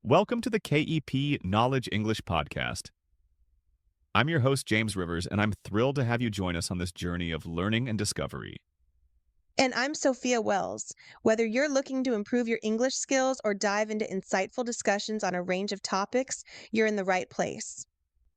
Welcome to the KEP Knowledge English Podcast. I'm your host, James Rivers, and I'm thrilled to have you join us on this journey of learning and discovery. And I'm Sophia Wells. Whether you're looking to improve your English skills or dive into insightful discussions on a range of topics, you're in the right place.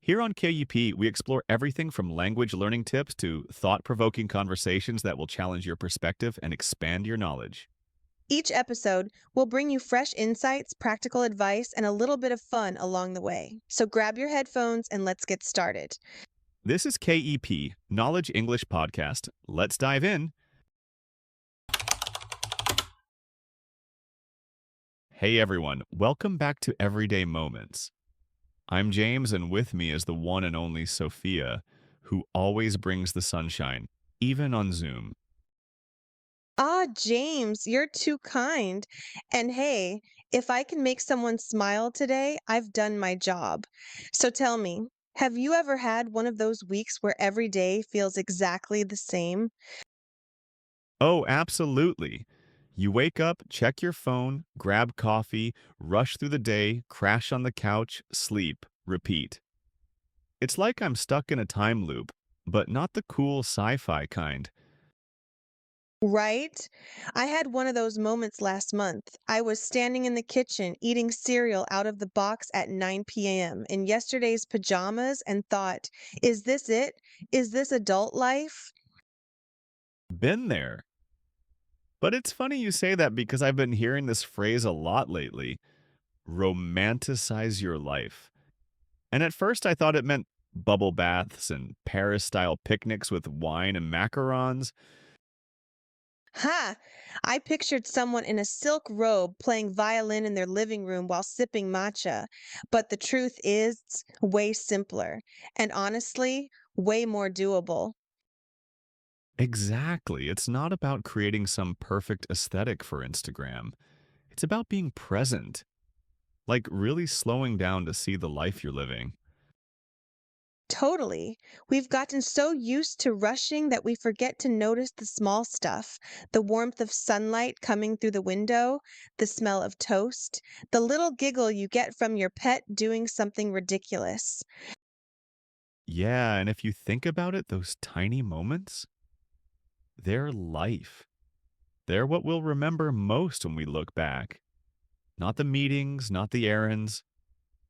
Here on KEP, we explore everything from language learning tips to thought provoking conversations that will challenge your perspective and expand your knowledge. Each episode will bring you fresh insights, practical advice, and a little bit of fun along the way. So grab your headphones and let's get started. This is KEP Knowledge English Podcast. Let's dive in. Hey everyone, welcome back to Everyday Moments. I'm James, and with me is the one and only Sophia, who always brings the sunshine, even on Zoom. Ah, James, you're too kind. And hey, if I can make someone smile today, I've done my job. So tell me, have you ever had one of those weeks where every day feels exactly the same? Oh, absolutely. You wake up, check your phone, grab coffee, rush through the day, crash on the couch, sleep, repeat. It's like I'm stuck in a time loop, but not the cool sci-fi kind. Right? I had one of those moments last month. I was standing in the kitchen eating cereal out of the box at 9 p.m. in yesterday's pajamas and thought, is this it? Is this adult life? Been there. But it's funny you say that because I've been hearing this phrase a lot lately. Romanticize your life. And at first I thought it meant bubble baths and Paris-style picnics with wine and macarons. Ha! I pictured someone in a silk robe playing violin in their living room while sipping matcha. But the truth is, it's way simpler and honestly, way more doable. Exactly. It's not about creating some perfect aesthetic for Instagram. It's about being present, like really slowing down to see the life you're living. Totally. We've gotten so used to rushing that we forget to notice the small stuff, the warmth of sunlight coming through the window, the smell of toast, the little giggle you get from your pet doing something ridiculous. Yeah, and if you think about it, those tiny moments, they're life. They're what we'll remember most when we look back. Not the meetings, not the errands,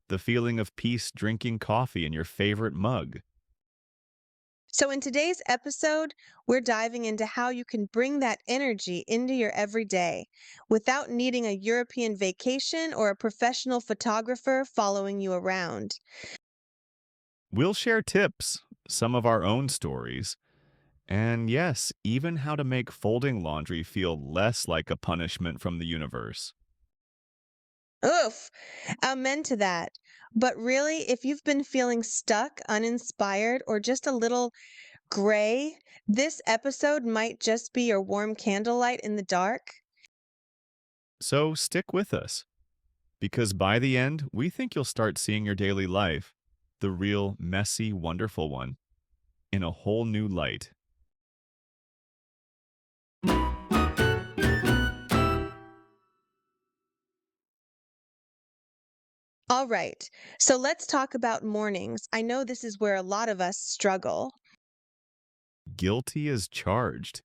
the feeling of peace drinking coffee in your favorite mug. So, in today's episode, we're diving into how you can bring that energy into your everyday without needing a European vacation or a professional photographer following you around. We'll share tips, some of our own stories, and yes, even how to make folding laundry feel less like a punishment from the universe. Oof, amen to that. But really, if you've been feeling stuck, uninspired, or just a little gray, this episode might just be your warm candlelight in the dark. So stick with us, because by the end, we think you'll start seeing your daily life, the real, messy, wonderful one, in a whole new light. All right, so let's talk about mornings. I know this is where a lot of us struggle. Guilty as charged.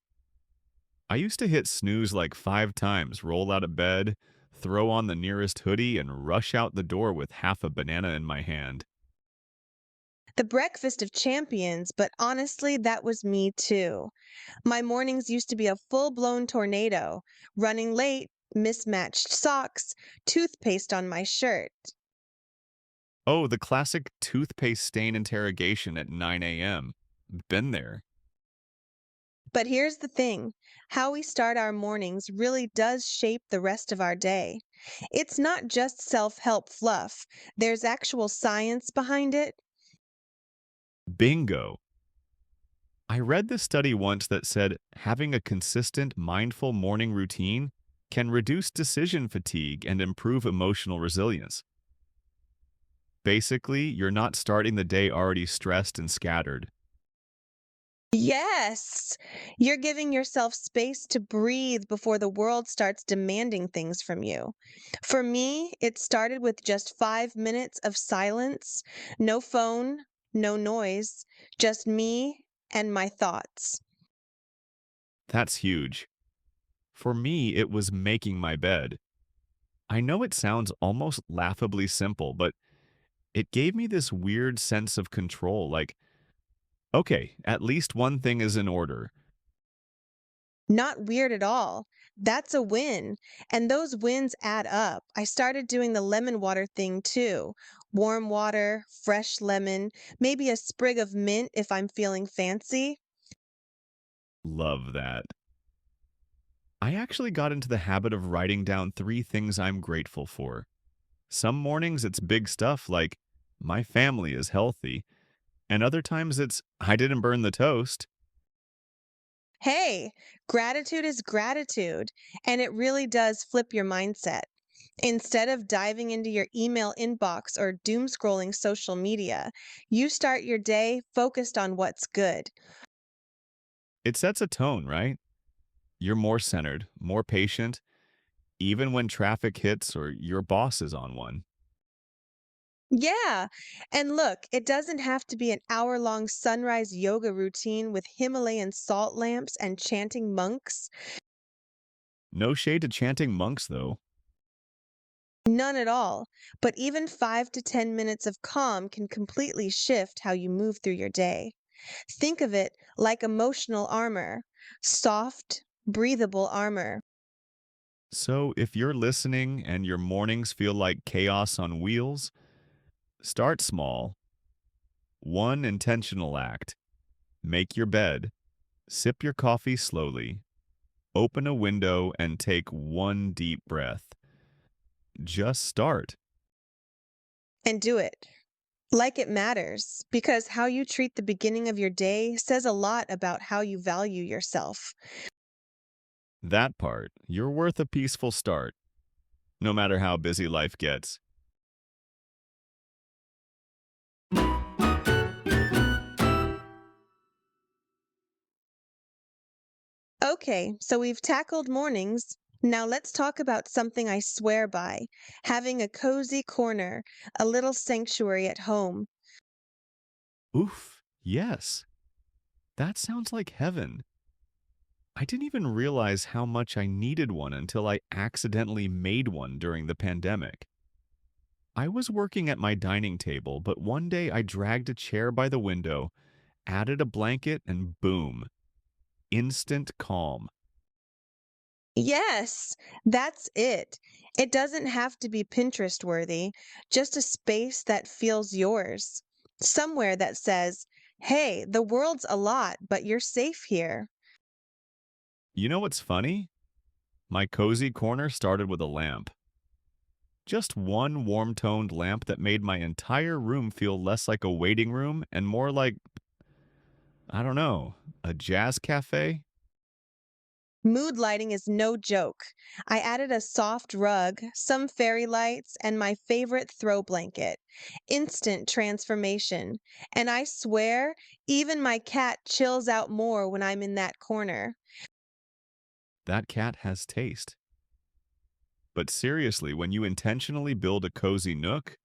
I used to hit snooze like 5 times, roll out of bed, throw on the nearest hoodie, and rush out the door with half a banana in my hand. The breakfast of champions, but honestly, that was me too. My mornings used to be a full blown tornado, running late, mismatched socks, toothpaste on my shirt. Oh, the classic toothpaste stain interrogation at 9 a.m. Been there. But here's the thing, how we start our mornings really does shape the rest of our day. It's not just self help fluff, there's actual science behind it. Bingo. I read this study once that said having a consistent, mindful morning routine can reduce decision fatigue and improve emotional resilience. Basically, you're not starting the day already stressed and scattered. Yes, you're giving yourself space to breathe before the world starts demanding things from you. For me, it started with just 5 minutes of silence, no phone, no noise, just me and my thoughts. That's huge. For me, it was making my bed. I know it sounds almost laughably simple, but it gave me this weird sense of control like, okay, at least one thing is in order. Not weird at all. That's a win. And those wins add up. I started doing the lemon water thing too. Warm water, fresh lemon, maybe a sprig of mint if I'm feeling fancy. Love that. I actually got into the habit of writing down 3 things I'm grateful for. Some mornings it's big stuff like, my family is healthy, and other times it's, I didn't burn the toast. Hey, gratitude is gratitude, and it really does flip your mindset. Instead of diving into your email inbox or doom scrolling social media, you start your day focused on what's good. It sets a tone, right? You're more centered, more patient, even when traffic hits or your boss is on one. Yeah. And look, it doesn't have to be an hour-long sunrise yoga routine with Himalayan salt lamps and chanting monks. No shade to chanting monks, though. None at all. But even 5 to 10 minutes of calm can completely shift how you move through your day. Think of it like emotional armor, soft, breathable armor. So if you're listening and your mornings feel like chaos on wheels, start small. One intentional act. Make your bed, sip your coffee slowly, open a window, and take one deep breath. Just start. And do it like it matters, because how you treat the beginning of your day says a lot about how you value yourself. That part, you're worth a peaceful start, no matter how busy life gets. Okay, so we've tackled mornings. Now let's talk about something I swear by, having a cozy corner, a little sanctuary at home. Oof, yes, that sounds like heaven. I didn't even realize how much I needed one until I accidentally made one during the pandemic. I was working at my dining table, but one day I dragged a chair by the window, added a blanket, and boom, instant calm. Yes, that's it. It doesn't have to be Pinterest worthy, just a space that feels yours. Somewhere that says, hey, the world's a lot, but you're safe here. You know what's funny? My cozy corner started with a lamp. Just one warm toned lamp that made my entire room feel less like a waiting room and more like, I don't know, a jazz cafe? Mood lighting is no joke. I added a soft rug, some fairy lights, and my favorite throw blanket. Instant transformation. And I swear, even my cat chills out more when I'm in that corner. That cat has taste. But seriously, when you intentionally build a cozy nook,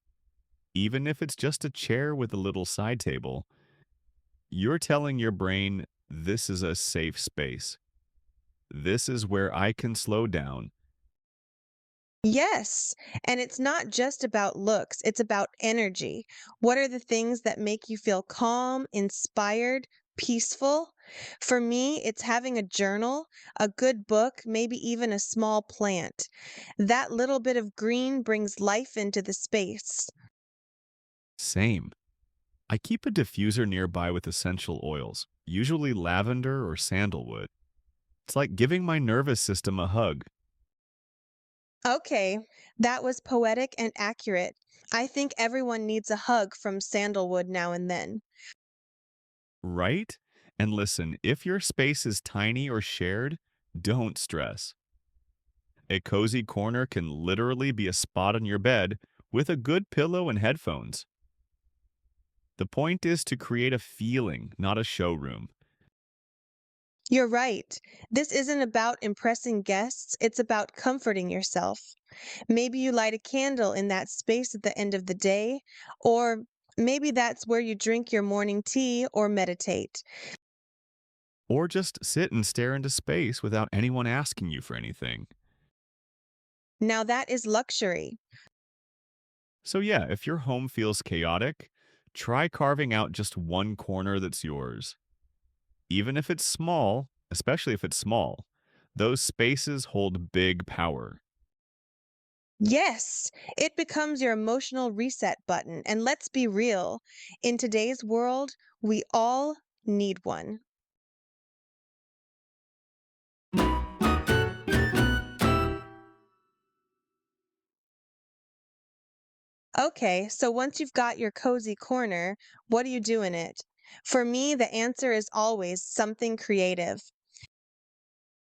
even if it's just a chair with a little side table, you're telling your brain, this is a safe space. This is where I can slow down. Yes, and it's not just about looks, it's about energy. What are the things that make you feel calm, inspired, peaceful? For me, it's having a journal, a good book, maybe even a small plant. That little bit of green brings life into the space. Same. I keep a diffuser nearby with essential oils, usually lavender or sandalwood. It's like giving my nervous system a hug, Okay, that was poetic and accurate. I think everyone needs a hug from sandalwood now and then. right? And listen, if your space is tiny or shared, don't stress. A cozy corner can literally be a spot on your bed with a good pillow and headphones. The point is to create a feeling, not a showroom. You're right. This isn't about impressing guests, it's about comforting yourself. Maybe you light a candle in that space at the end of the day, or maybe that's where you drink your morning tea or meditate. Or just sit and stare into space without anyone asking you for anything. Now that is luxury. So, yeah, if your home feels chaotic, try carving out just one corner that's yours. Even if it's small, especially if it's small, those spaces hold big power. Yes, it becomes your emotional reset button. And let's be real, in today's world, we all need one. Okay, so once you've got your cozy corner, what do you do in it? For me, the answer is always something creative.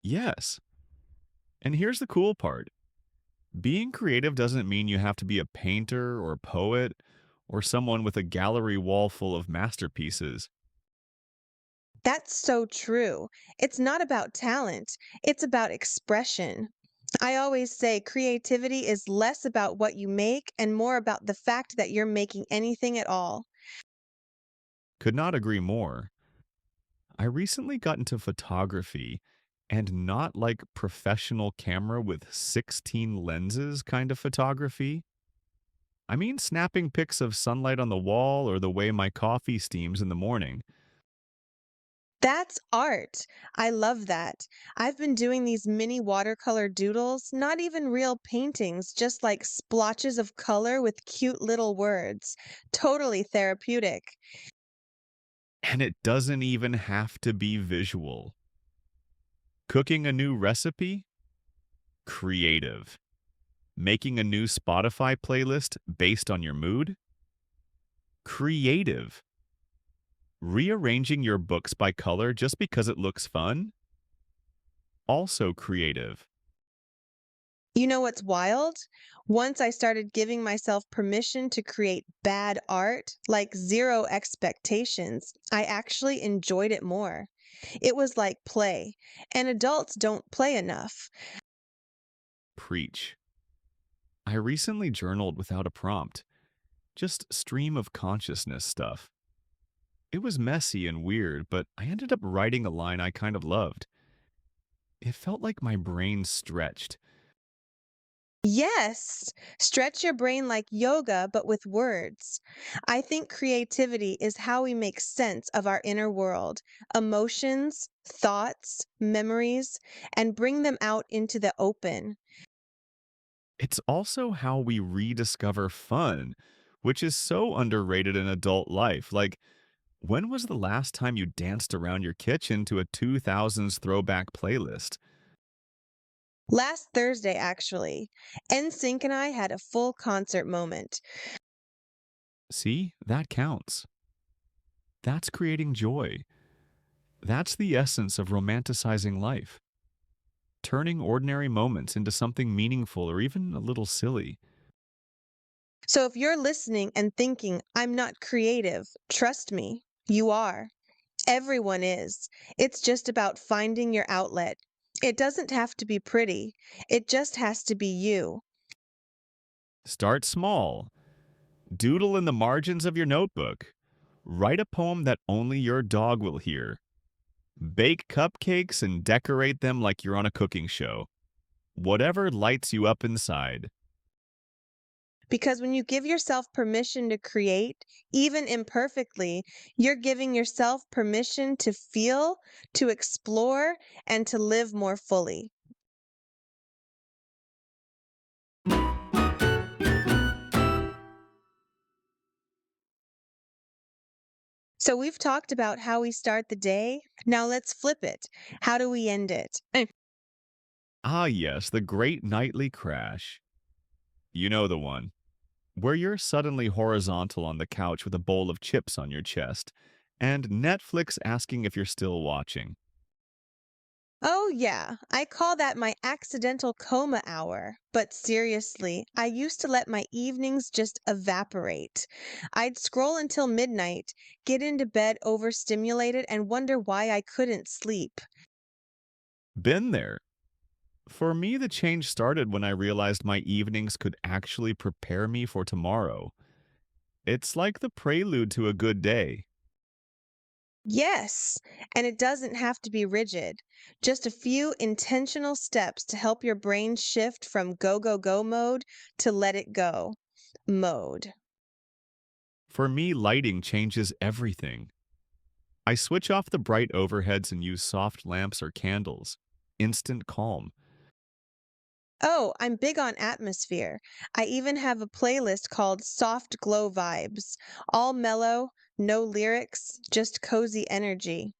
Yes. And here's the cool part: being creative doesn't mean you have to be a painter or a poet or someone with a gallery wall full of masterpieces. That's so true. It's not about talent, it's about expression. I always say creativity is less about what you make and more about the fact that you're making anything at all. Could not agree more. I recently got into photography, and not like professional camera with 16 lenses kind of photography. I mean, snapping pics of sunlight on the wall or the way my coffee steams in the morning. That's art. I love that. I've been doing these mini watercolor doodles, not even real paintings, just like splotches of color with cute little words. Totally therapeutic. And it doesn't even have to be visual. Cooking a new recipe? Creative. Making a new Spotify playlist based on your mood? Creative. Rearranging your books by color just because it looks fun? Also creative. You know what's wild? Once I started giving myself permission to create bad art, like zero expectations, I actually enjoyed it more. It was like play, and adults don't play enough. Preach. I recently journaled without a prompt, just stream of consciousness stuff. It was messy and weird, but I ended up writing a line I kind of loved. It felt like my brain stretched. Yes, stretch your brain like yoga, but with words. I think creativity is how we make sense of our inner world, emotions, thoughts, memories, and bring them out into the open. It's also how we rediscover fun, which is so underrated in adult life. Like, when was the last time you danced around your kitchen to a 2000s throwback playlist? Last Thursday, actually, NSYNC and I had a full concert moment. See, that counts. That's creating joy. That's the essence of romanticizing life, turning ordinary moments into something meaningful or even a little silly. So if you're listening and thinking, I'm not creative, trust me, you are. Everyone is. It's just about finding your outlet. It doesn't have to be pretty, it just has to be you. Start small. Doodle in the margins of your notebook. Write a poem that only your dog will hear. Bake cupcakes and decorate them like you're on a cooking show. Whatever lights you up inside. Because when you give yourself permission to create, even imperfectly, you're giving yourself permission to feel, to explore, and to live more fully. So we've talked about how we start the day. Now let's flip it. How do we end it? Ah, yes, the great nightly crash. You know the one, where you're suddenly horizontal on the couch with a bowl of chips on your chest, and Netflix asking if you're still watching. Oh, yeah, I call that my accidental coma hour. But seriously, I used to let my evenings just evaporate. I'd scroll until midnight, get into bed overstimulated, and wonder why I couldn't sleep. Been there. For me, the change started when I realized my evenings could actually prepare me for tomorrow. It's like the prelude to a good day. Yes, and it doesn't have to be rigid. Just a few intentional steps to help your brain shift from go, go, go mode to let it go mode. For me, lighting changes everything. I switch off the bright overheads and use soft lamps or candles. Instant calm. Oh, I'm big on atmosphere. I even have a playlist called Soft Glow Vibes. All mellow, no lyrics, just cozy energy.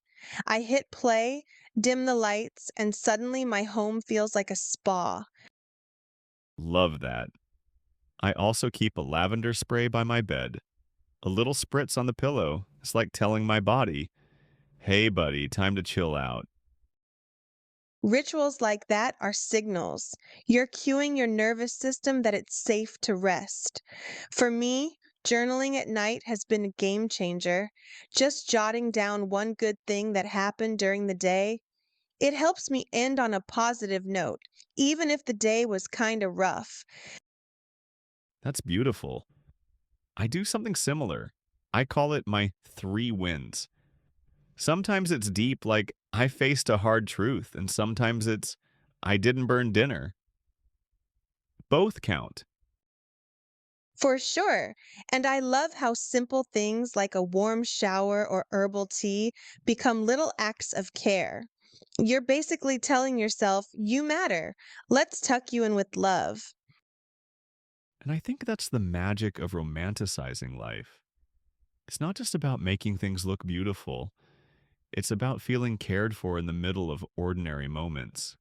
I hit play, dim the lights, and suddenly my home feels like a spa. Love that. I also keep a lavender spray by my bed. A little spritz on the pillow. It's like telling my body, hey, buddy, time to chill out. Rituals like that are signals. You're cueing your nervous system that it's safe to rest. For me, journaling at night has been a game changer. Just jotting down one good thing that happened during the day, it helps me end on a positive note, even if the day was kind of rough. That's beautiful. I do something similar. I call it my 3 wins. Sometimes it's deep, like I faced a hard truth, and sometimes it's I didn't burn dinner. Both count. For sure. And I love how simple things like a warm shower or herbal tea become little acts of care. You're basically telling yourself, you matter. Let's tuck you in with love. And I think that's the magic of romanticizing life. It's not just about making things look beautiful, it's about feeling cared for in the middle of ordinary moments.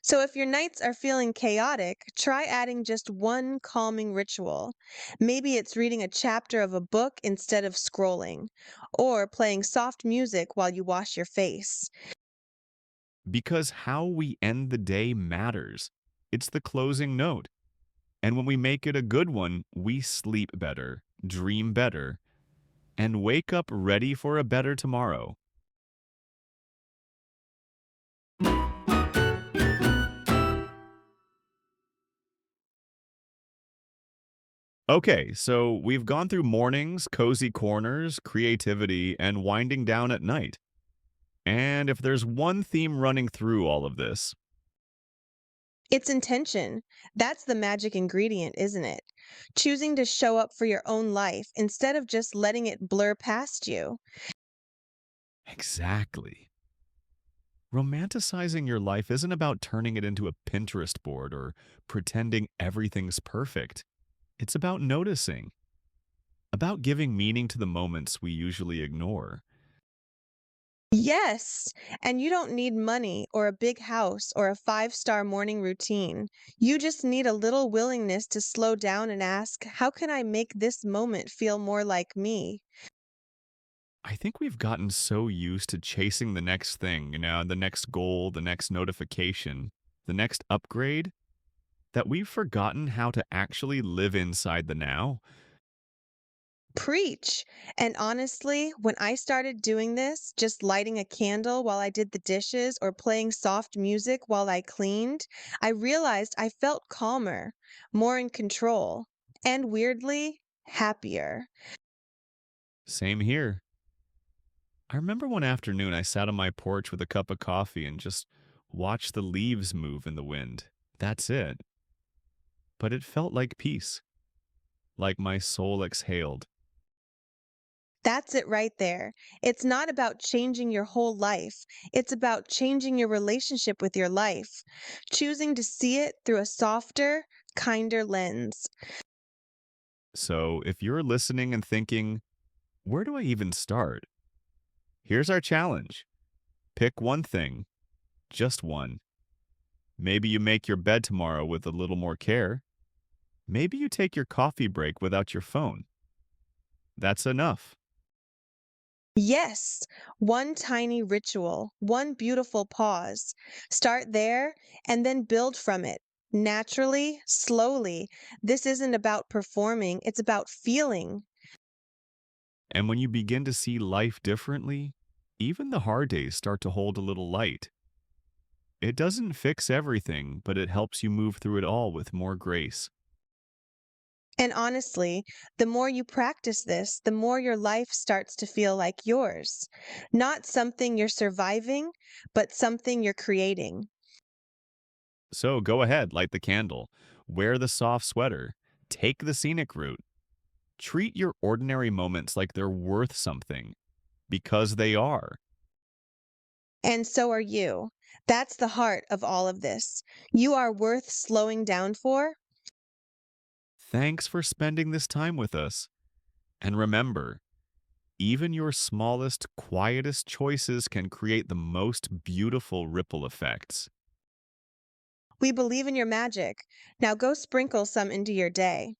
So if your nights are feeling chaotic, try adding just one calming ritual. Maybe it's reading a chapter of a book instead of scrolling, or playing soft music while you wash your face. Because how we end the day matters. It's the closing note. And when we make it a good one, we sleep better, dream better, and wake up ready for a better tomorrow. Okay, so we've gone through mornings, cozy corners, creativity, and winding down at night. And if there's one theme running through all of this, It's intention. That's the magic ingredient, isn't it? Choosing to show up for your own life instead of just letting it blur past you. exactly. Romanticizing your life isn't about turning it into a Pinterest board or pretending everything's perfect. It's about noticing, about giving meaning to the moments we usually ignore. Yes, and you don't need money or a big house or a five-star morning routine. You just need a little willingness to slow down and ask, how can I make this moment feel more like me? I think we've gotten so used to chasing the next thing, the next goal, the next notification, the next upgrade, that we've forgotten how to actually live inside the now. Preach. And honestly, when I started doing this, just lighting a candle while I did the dishes or playing soft music while I cleaned, I realized I felt calmer, more in control, and weirdly, happier. Same here. I remember one afternoon I sat on my porch with a cup of coffee and just watched the leaves move in the wind. That's it. But it felt like peace, like my soul exhaled. That's it right there. It's not about changing your whole life. It's about changing your relationship with your life, choosing to see it through a softer, kinder lens. So if you're listening and thinking, where do I even start? Here's our challenge. Pick one thing, just one. Maybe you make your bed tomorrow with a little more care. Maybe you take your coffee break without your phone. That's enough. Yes, one tiny ritual, one beautiful pause. Start there and then build from it. Naturally, slowly. This isn't about performing, it's about feeling. And when you begin to see life differently, even the hard days start to hold a little light. It doesn't fix everything, but it helps you move through it all with more grace. And honestly, the more you practice this, the more your life starts to feel like yours. Not something you're surviving, but something you're creating. So go ahead, light the candle, wear the soft sweater, take the scenic route. Treat your ordinary moments like they're worth something, because they are. And so are you. That's the heart of all of this. You are worth slowing down for. Thanks for spending this time with us. And remember, even your smallest, quietest choices can create the most beautiful ripple effects. We believe in your magic. Now go sprinkle some into your day.